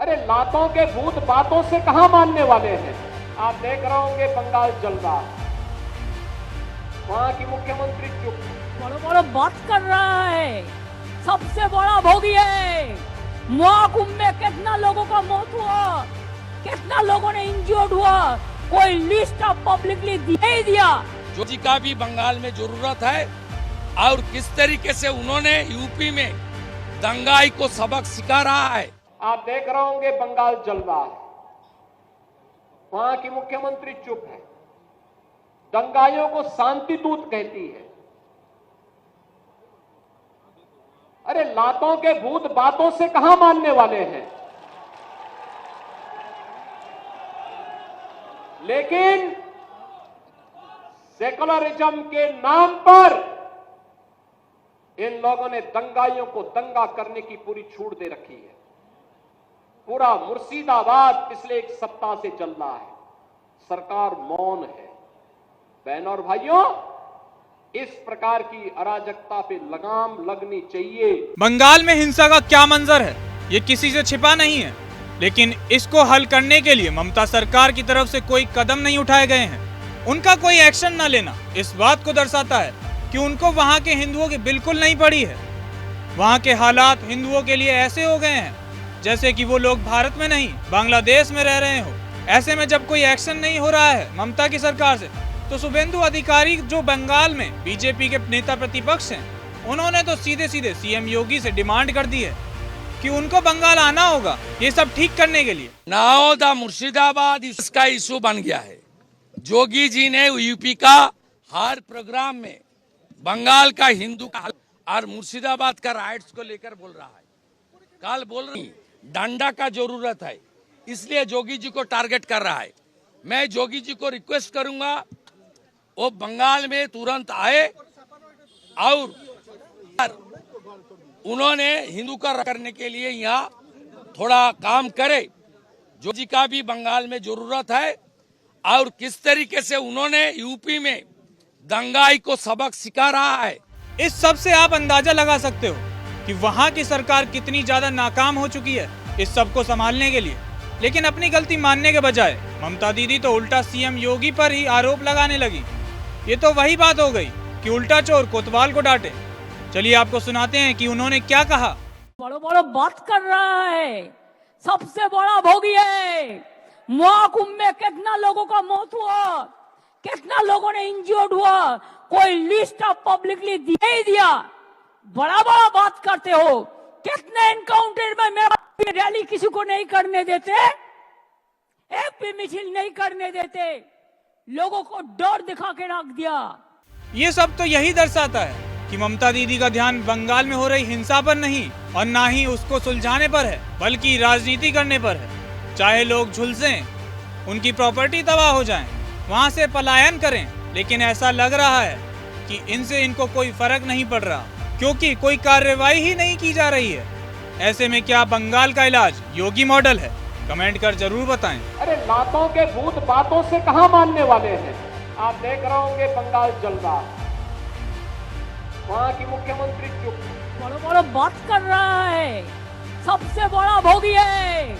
अरे लातों के भूत बातों से कहां मानने वाले हैं। आप देख रहे होंगे बंगाल जल रहा है, वहां की मुख्यमंत्री चुप, बड़ो बड़ो बात कर रहा है, सबसे बड़ा भोगी है। महाकुंभ में कितना लोगों का मौत हुआ, कितना लोगों ने इंजर्ड हुआ, कोई लिस्ट ऑफ पब्लिकली दिया ही दिया। जोगी का भी बंगाल में जरूरत है और किस तरीके से उन्होंने यूपी में दंगाई को सबक सिखा रहा है। आप देख रहे होंगे बंगाल जल रहा है, वहां की मुख्यमंत्री चुप है, दंगाइयों को शांति दूत कहती है। अरे लातों के भूत बातों से कहां मानने वाले हैं। लेकिन सेकुलरिज्म के नाम पर इन लोगों ने दंगाइयों को दंगा करने की पूरी छूट दे रखी है। पूरा मुर्शिदाबाद पिछले एक सप्ताह से चल रहा है, सरकार मौन है। बहनों और भाइयों, इस प्रकार की अराजकता पे लगाम लगनी चाहिए। बंगाल में हिंसा का क्या मंजर है, ये किसी से छिपा नहीं है, लेकिन इसको हल करने के लिए ममता सरकार की तरफ से कोई कदम नहीं उठाए गए हैं। उनका कोई एक्शन न लेना इस बात को दर्शाता है कि उनको वहां के हिंदुओं की बिल्कुल नहीं पड़ी है। वहां के हालात हिंदुओं के लिए ऐसे हो गए हैं जैसे कि वो लोग भारत में नहीं बांग्लादेश में रह रहे हो। ऐसे में जब कोई एक्शन नहीं हो रहा है ममता की सरकार से, तो शुभेंदु अधिकारी जो बंगाल में बीजेपी के नेता प्रतिपक्ष हैं, उन्होंने तो सीधे सीधे सीएम योगी से डिमांड कर दी है कि उनको बंगाल आना होगा ये सब ठीक करने के लिए। नाउ द मुर्शिदाबाद इसका इशू बन गया है। जोगी जी ने यूपी का हर प्रोग्राम में बंगाल का हिंदू का और मुर्शिदाबाद का राइट्स को लेकर बोल रहा है। कल बोल रही डंडा का जरूरत है, इसलिए जोगी जी को टारगेट कर रहा है। मैं जोगी जी को रिक्वेस्ट करूंगा वो बंगाल में तुरंत आए और उन्होंने हिंदू का करने के लिए यहाँ थोड़ा काम करे। जोगी जी का भी बंगाल में जरूरत है और किस तरीके से उन्होंने यूपी में दंगाई को सबक सिखा रहा है। इस सब से आप अंदाजा लगा सकते हो कि वहां की सरकार कितनी ज्यादा नाकाम हो चुकी है इस सब को संभालने के लिए। लेकिन अपनी गलती मानने के बजाय ममता दीदी तो उल्टा सीएम योगी पर ही आरोप लगाने लगी। ये तो वही बात हो गई कि उल्टा चोर कोतवाल को डांटे। चलिए आपको सुनाते हैं कि उन्होंने क्या कहा। बड़ो बड़ो बात कर रहा है, सबसे बड़ा भोगी है। महाकुंभ में कितना लोगों का मौत हुआ, कितना लोगों ने इंजर्ड हुआ, कोई लिस्ट ऑफ पब्लिकली दिया ही दिया। बड़ा बड़ा बात करते हो, कितने एनकाउंटर में मेरा रैली किसी को नहीं करने देते, एक भी मिছিল नहीं करने देते, लोगों को डर दिखा के रख दिया। ये सब तो यही दर्शाता है कि ममता दीदी का ध्यान बंगाल में हो रही हिंसा पर नहीं और ना ही उसको सुलझाने पर है, बल्कि राजनीति करने पर है। चाहे लोग झुलसें, उनकी प्रॉपर्टी तबाह हो जाए, वहां से पलायन करें, लेकिन ऐसा लग रहा है कि इनसे इनको कोई फर्क नहीं पड़ रहा, क्योंकि कोई कार्रवाई ही नहीं की जा रही है। ऐसे में क्या बंगाल का इलाज योगी मॉडल है? कमेंट कर जरूर बताएं। अरे लातों के भूत बातों से कहां मानने वाले हैं। आप देख रहे होंगे बंगाल जल रहा है, वहां की मुख्यमंत्री चुप, बड़ो बड़ो बात कर रहा है, सबसे बड़ा भोगी है।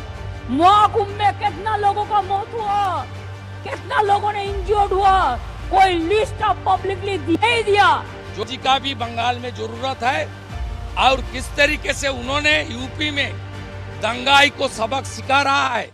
महाकुंभ में कितना लोगों का मौत हुआ, कितना लोगों ने इंजर्ड हुआ, कोई लिस्ट ऑफ पब्लिकली दिया ही दिया। जोगी का भी बंगाल में जरूरत है और किस तरीके से उन्होंने यूपी में दंगाई को सबक सिखा रहा है।